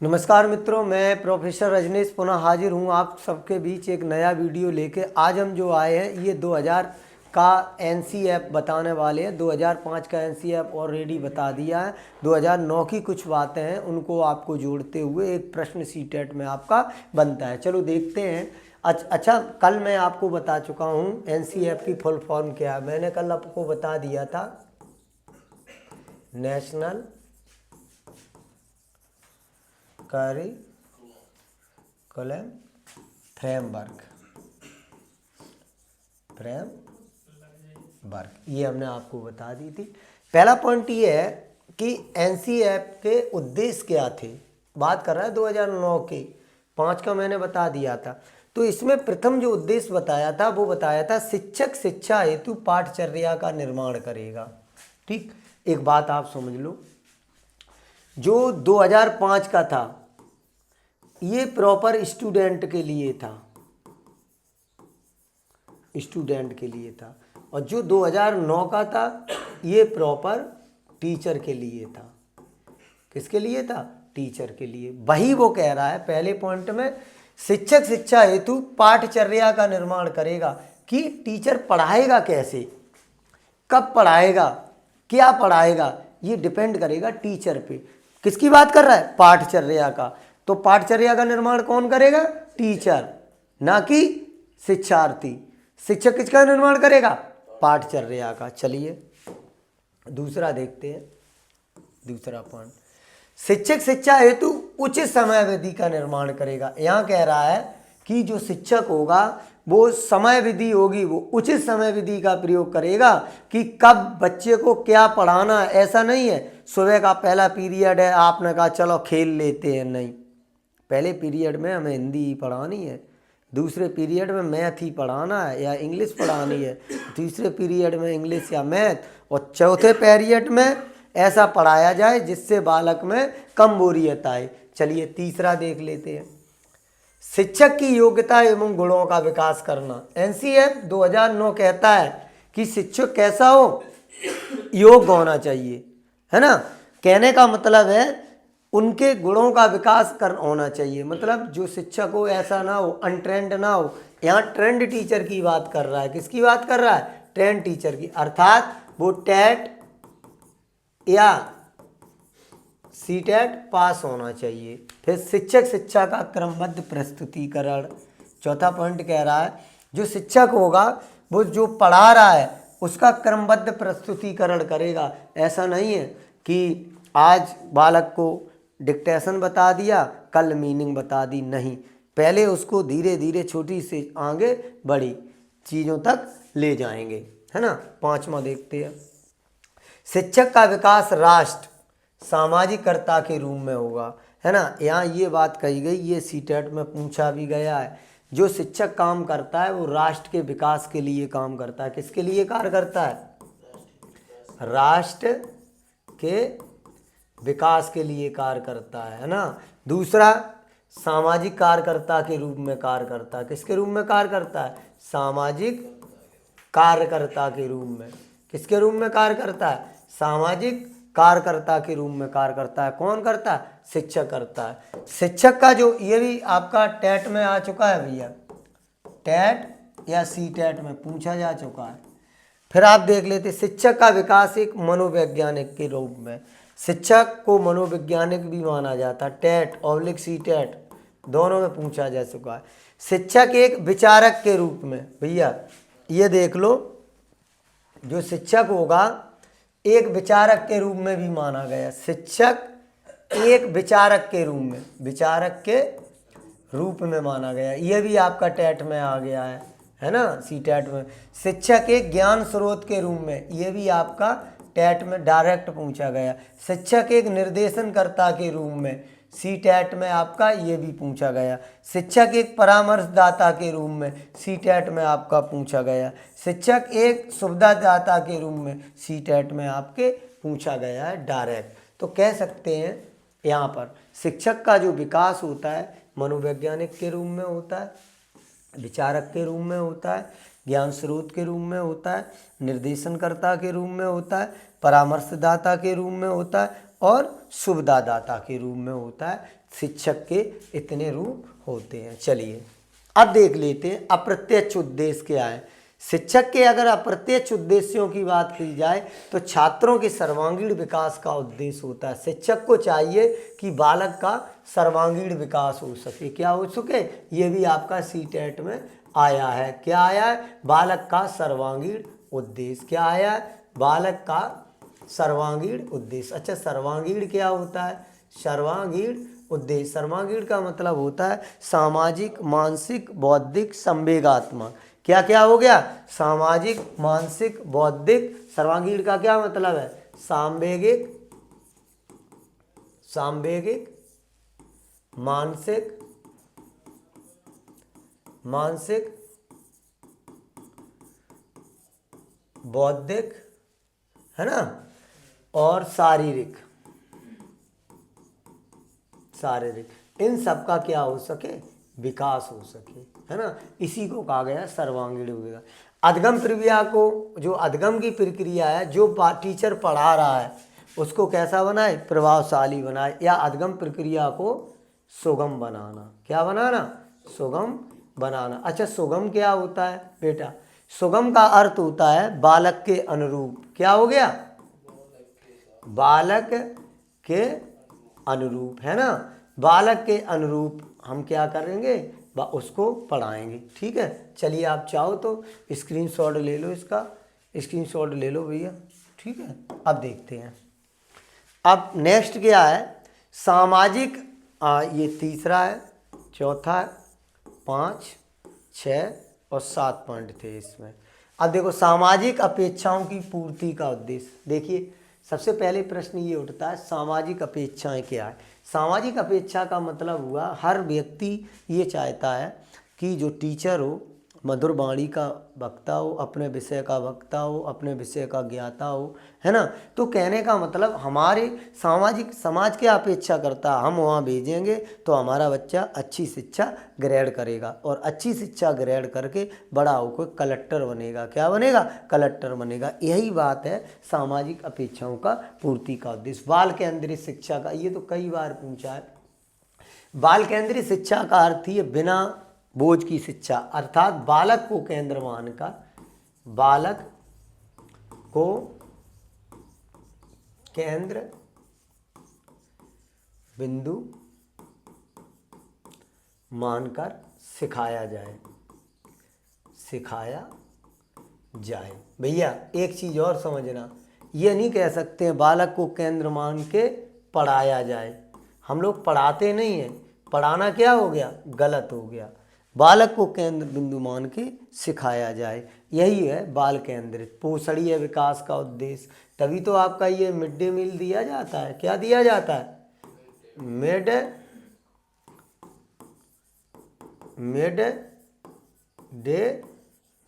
नमस्कार मित्रों, मैं प्रोफेसर रजनीश पुनः हाजिर हूँ आप सबके बीच एक नया वीडियो लेके। आज हम जो आए हैं ये 2000 का एनसीएफ बताने वाले हैं। 2005 का एनसीएफ ऑलरेडी बता दिया है। 2009 की कुछ बातें हैं उनको आपको जोड़ते हुए एक प्रश्न सीटेट में आपका बनता है। चलो देखते हैं। अच्छा, कल मैं आपको बता चुका हूँ एनसीएफ की फुल फॉर्म क्या है। मैंने कल आपको बता दिया था नेशनल करिकुलम फ्रेमवर्क। ये हमने आपको बता दी थी। पहला पॉइंट ये है कि एनसीएफ के उद्देश्य क्या थे। बात कर रहा है 2009 के। 5 का मैंने बता दिया था। तो इसमें प्रथम जो उद्देश्य बताया था वो बताया था शिक्षक शिक्षा हेतु पाठचर्या का निर्माण करेगा। ठीक, एक बात आप समझ लो, जो 2005 का था ये प्रॉपर स्टूडेंट के लिए था, और जो 2009 का था ये प्रॉपर टीचर के लिए था। किसके लिए था? टीचर के लिए। वही वो कह रहा है पहले पॉइंट में, शिक्षक शिक्षा हेतु पाठचर्या का निर्माण करेगा कि टीचर पढ़ाएगा कैसे, कब पढ़ाएगा, क्या पढ़ाएगा, ये डिपेंड करेगा टीचर पे। किसकी बात कर रहा है? पाठचर्या का। तो पाठचर्या का निर्माण कौन करेगा? टीचर, ना कि शिक्षार्थी। शिक्षक किसका निर्माण करेगा? पाठचर्या का। चलिए दूसरा देखते हैं। दूसरा पॉइंट, शिक्षक शिक्षा हेतु उचित समय विधि का निर्माण करेगा। यहाँ कह रहा है कि जो शिक्षक होगा वो समय विधि होगी, वो उचित समय विधि का प्रयोग करेगा कि कब बच्चे को क्या पढ़ाना है। ऐसा नहीं है सुबह का पहला पीरियड है आपने कहा चलो खेल लेते हैं, नहीं। पहले पीरियड में हमें हिंदी ही पढ़ानी है, दूसरे पीरियड में मैथ ही पढ़ाना है या इंग्लिश पढ़ानी है, तीसरे पीरियड में इंग्लिश या मैथ, और चौथे पीरियड में ऐसा पढ़ाया जाए जिससे बालक में कम बोरियत आए। चलिए तीसरा देख लेते हैं, शिक्षक की योग्यता एवं गुणों का विकास करना। एनसीएफ 2009 कहता है कि शिक्षक कैसा हो? योग्य होना चाहिए, है ना। कहने का मतलब है उनके गुणों का विकास कर होना चाहिए। मतलब जो शिक्षक हो ऐसा ना हो, अनट्रेंड ना हो। यहाँ ट्रेंड टीचर की बात कर रहा है। किसकी बात कर रहा है? ट्रेंड टीचर की। अर्थात वो टेट या सीटेट पास होना चाहिए। फिर शिक्षक शिक्षा का क्रमबद्ध प्रस्तुतिकरण। चौथा पॉइंट कह रहा है जो शिक्षक होगा वो जो पढ़ा रहा है उसका क्रमबद्ध प्रस्तुतिकरण करेगा। ऐसा नहीं है कि आज बालक को डिक्टेशन बता दिया कल मीनिंग बता दी, नहीं। पहले उसको धीरे धीरे छोटी से आगे बड़ी चीज़ों तक ले जाएंगे, है ना। 5वां देखते हैं, शिक्षक का विकास राष्ट्र सामाजिकता के रूप में होगा, है ना। यहाँ ये बात कही गई, ये सीटेट में पूछा भी गया है। जो शिक्षक काम करता है वो राष्ट्र के विकास के लिए काम करता है। किसके लिए कार्य करता है? राष्ट्र के विकास के लिए कार्य करता है ना। दूसरा, सामाजिक कार्यकर्ता के रूप में कार्य करता है। किसके रूप में कार्य करता है? सामाजिक कार्यकर्ता के रूप में। किसके रूप में कार्य करता है? सामाजिक कार्यकर्ता के रूप में कार्य करता है। कौन करता है? शिक्षक करता है। शिक्षक का जो, ये भी आपका टेट में आ चुका है भैया, टेट या सी टेट में पूछा जा चुका है। फिर आप देख लेते, शिक्षक का विकास एक मनोवैज्ञानिक के रूप में। शिक्षक को मनोवैज्ञानिक भी माना जाता है। टेट ऑब्लिक सी टेट दोनों में पूछा जा चुका है। शिक्षक एक विचारक के रूप में, भैया ये देख लो, जो शिक्षक होगा एक विचारक के रूप में भी माना गया। शिक्षक एक विचारक के रूप में, विचारक के रूप में माना गया। ये भी आपका टेट में आ गया है ना, सी टेट में। शिक्षक एक ज्ञान स्रोत के रूप में, ये भी आपका टेट में डायरेक्ट पूछा गया। शिक्षक एक निर्देशनकर्ता के रूप में, सी टेट में आपका ये भी पूछा गया। शिक्षक एक परामर्शदाता के रूप में, सी टेट में आपका पूछा गया। शिक्षक एक सुविधादाता के रूप में, सी टेट में आपके पूछा गया है डायरेक्ट। तो कह सकते हैं यहाँ पर शिक्षक का जो विकास होता है मनोवैज्ञानिक के रूप में होता है, विचारक के रूप में होता है, ज्ञान स्रोत के रूप में होता है, निर्देशनकर्ता के रूप में होता है, परामर्शदाता के रूप में होता है, और सुविधादाता के रूप में होता है। शिक्षक के इतने रूप होते हैं। चलिए अब देख लेते हैं अप्रत्यक्ष उद्देश्य क्या है। शिक्षक के अगर अप्रत्यक्ष उद्देश्यों की बात की जाए तो छात्रों के सर्वांगीण विकास का उद्देश्य होता है। शिक्षक को चाहिए कि बालक का सर्वांगीण विकास हो सके। क्या हो सके, ये भी आपका सीटेट में आया है। क्या आया है, बालक का सर्वांगीण उद्देश्य। क्या आया है, बालक का सर्वांगीण उद्देश्य। अच्छा, सर्वांगीण क्या होता है, सर्वांगीण उद्देश्य, सर्वांगीण का मतलब होता है सामाजिक, मानसिक, बौद्धिक, संवेगात्मक। क्या क्या हो गया, सामाजिक, मानसिक, बौद्धिक। सर्वांगीण का क्या मतलब है, सांवेगिक, सांवेगिक, मानसिक, मानसिक, बौद्धिक, है ना, और शारीरिक, शारीरिक, इन सब का क्या हो सके, विकास हो सके, है ना। इसी को कहा गया सर्वांगीण विकास। अधिगम प्रक्रिया को, जो अधिगम की प्रक्रिया है, जो टीचर पढ़ा रहा है उसको कैसा बनाए, प्रभावशाली बनाए, या अधिगम प्रक्रिया को सुगम बनाना। क्या बनाना, सुगम बनाना। अच्छा, सुगम क्या होता है बेटा, सुगम का अर्थ होता है बालक के अनुरूप। क्या हो गया, बालक के अनुरूप, है ना, बालक के अनुरूप हम क्या करेंगे, उसको पढ़ाएंगे। ठीक है, चलिए आप चाहो तो स्क्रीनशॉट ले लो, इसका स्क्रीनशॉट ले लो भैया। ठीक है, अब देखते हैं। अब नेक्स्ट क्या है, सामाजिक, ये तीसरा है, चौथा है, 5, 6 और 7 पॉइंट थे इसमें। अब देखो, सामाजिक अपेक्षाओं की पूर्ति का उद्देश्य। देखिए सबसे पहले प्रश्न ये उठता है, सामाजिक अपेक्षाएं क्या है। सामाजिक अपेक्षा का मतलब हुआ, हर व्यक्ति ये चाहता है कि जो टीचर हो मधुर वाणी का वक्ता हो, अपने विषय का वक्ता हो, अपने विषय का ज्ञाता हो, है ना। तो कहने का मतलब हमारे सामाजिक समाज क्या अपेक्षा करता है, हम वहाँ भेजेंगे तो हमारा बच्चा अच्छी शिक्षा ग्रहण करेगा, और अच्छी शिक्षा ग्रहण करके बड़ा होकर कलेक्टर बनेगा। क्या बनेगा, कलेक्टर बनेगा। यही बात है सामाजिक अपेक्षाओं का पूर्ति का उद्देश्य। बाल केंद्रित शिक्षा का, ये तो कई बार पूछा है। बाल केंद्रित शिक्षा का अर्थ ही बिना बोझ की शिक्षा, अर्थात बालक को केंद्र मानकर, बालक को केंद्र बिंदु मानकर सिखाया जाए, सिखाया जाए। भैया एक चीज़ और समझना, ये नहीं कह सकते हैं बालक को केंद्र मान के पढ़ाया जाए। हम लोग पढ़ाते नहीं हैं, पढ़ाना क्या हो गया, गलत हो गया। बालक को केंद्र बिंदु मान के सिखाया जाए, यही है बाल केंद्रित। पोषणीय विकास का उद्देश्य, तभी तो आपका ये मिड डे मील दिया जाता है। क्या दिया जाता है, mid day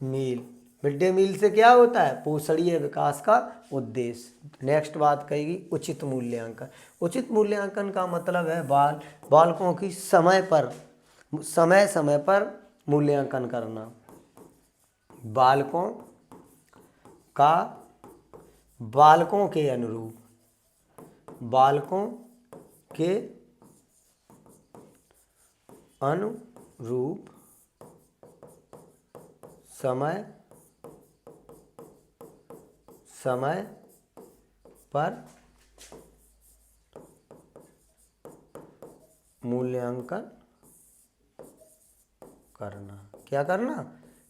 meal. Mid day meal से क्या होता है, पोषणीय विकास का उद्देश्य। नेक्स्ट बात कहेगी उचित मूल्यांकन। उचित मूल्यांकन का मतलब है बालकों की समय समय पर मूल्यांकन करना। बालकों का बालकों के अनुरूप, बालकों के अनुरूप समय पर मूल्यांकन करना। क्या करना,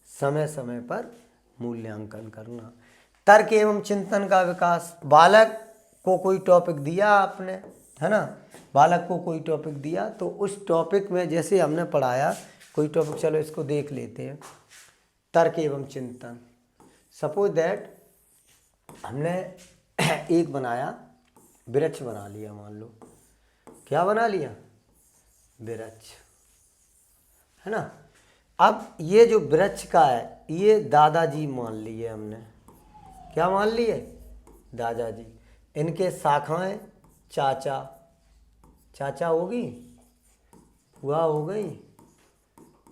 समय समय पर मूल्यांकन करना। तर्क एवं चिंतन का विकास, बालक को कोई टॉपिक दिया आपने, है ना, बालक को कोई टॉपिक दिया तो उस टॉपिक में जैसे हमने पढ़ाया कोई टॉपिक, चलो इसको देख लेते हैं। तर्क एवं चिंतन, सपोज दैट हमने एक बनाया, वृक्ष बना लिया, मान लो क्या बना लिया, वृक्ष, है ना। अब ये जो वृक्ष का है ये दादाजी मान लिए हमने। क्या मान लिए, दादाजी। इनके शाखाएं चाचा, चाचा होगी, बुआ हो गई,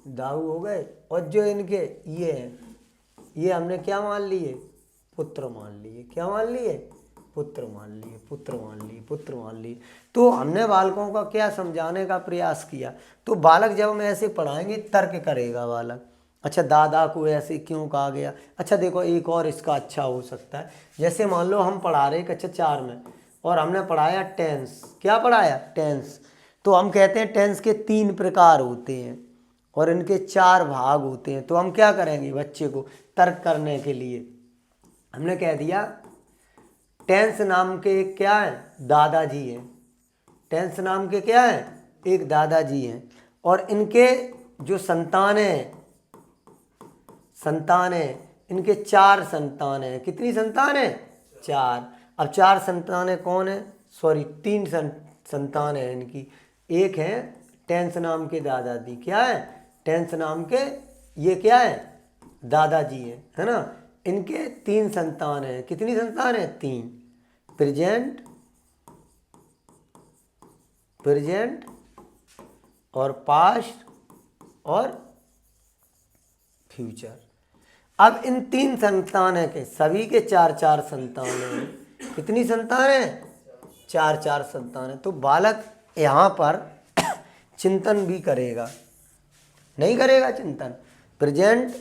दाऊ हो गए, और जो इनके ये हैं ये हमने क्या मान लिए, पुत्र मान लिए। क्या मान लिए, पुत्र मान लिए, पुत्र मान लिए, पुत्र मान लिए। तो हमने बालकों का क्या समझाने का प्रयास किया। तो बालक जब हम ऐसे पढ़ाएंगे तर्क करेगा बालक। अच्छा दादा को ऐसे क्यों कहा गया। अच्छा देखो एक और इसका अच्छा हो सकता है, जैसे मान लो हम पढ़ा रहे कक्षा 4 में और हमने पढ़ाया टेंस। क्या पढ़ाया, टेंस। तो हम कहते हैं टेंस के 3 प्रकार होते हैं और इनके 4 भाग होते हैं। तो हम क्या करेंगे, बच्चे को तर्क करने के लिए हमने कह दिया टेंस नाम के एक क्या है, दादाजी हैं। टेंस नाम के क्या है, एक दादाजी हैं और इनके जो संतान है इनके 4 संतान हैं। कितनी संतान है, 4। अब 4 संतान है कौन है, सॉरी 3 संतान है इनकी। एक है टेंस नाम के दादाजी, क्या है, टेंस नाम के ये क्या है, दादाजी है ना। इनके 3 संतान हैं। कितनी संतान है, 3। प्रेजेंट और पास्ट और फ्यूचर। अब इन 3 संतान है के सभी के 4-4 संतान हैं। कितनी संतान है, 4-4 संतान है। तो बालक यहाँ पर चिंतन भी करेगा, नहीं करेगा चिंतन। Present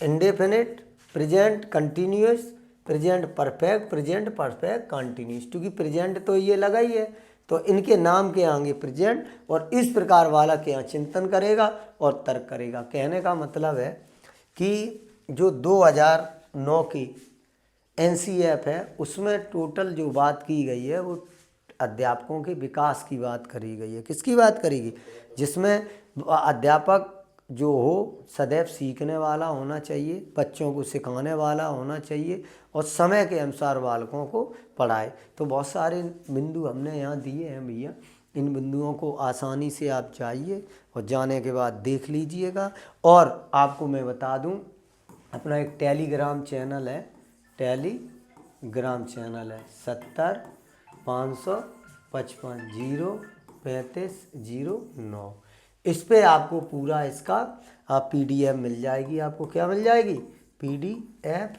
indefinite, present continuous, present perfect, present perfect continuous, क्योंकि प्रेजेंट तो ये लगा ही है तो इनके नाम के आगे प्रेजेंट। और इस प्रकार बालक यहाँ चिंतन करेगा और तर्क करेगा। कहने का मतलब है कि जो 2009 की NCF है उसमें टोटल जो बात की गई है वो अध्यापकों के विकास की बात करी गई है। किसकी बात करेगी, जिसमें अध्यापक जो हो सदैव सीखने वाला होना चाहिए, बच्चों को सिखाने वाला होना चाहिए और समय के अनुसार बालकों को पढ़ाए। तो बहुत सारे बिंदु हमने यहाँ दिए हैं भैया, इन बिंदुओं को आसानी से आप जाइए और जाने के बाद देख लीजिएगा। और आपको मैं बता दूं अपना एक टेलीग्राम चैनल है, टेलीग्राम चैनल है 70-555-0-35-09। इस पे आपको पूरा इसका PDF मिल जाएगी। आपको क्या मिल जाएगी, PDF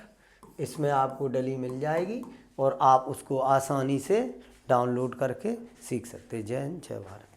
इसमें आपको डली मिल जाएगी और आप उसको आसानी से डाउनलोड करके सीख सकते हैं। जय हिंद, जय भारत।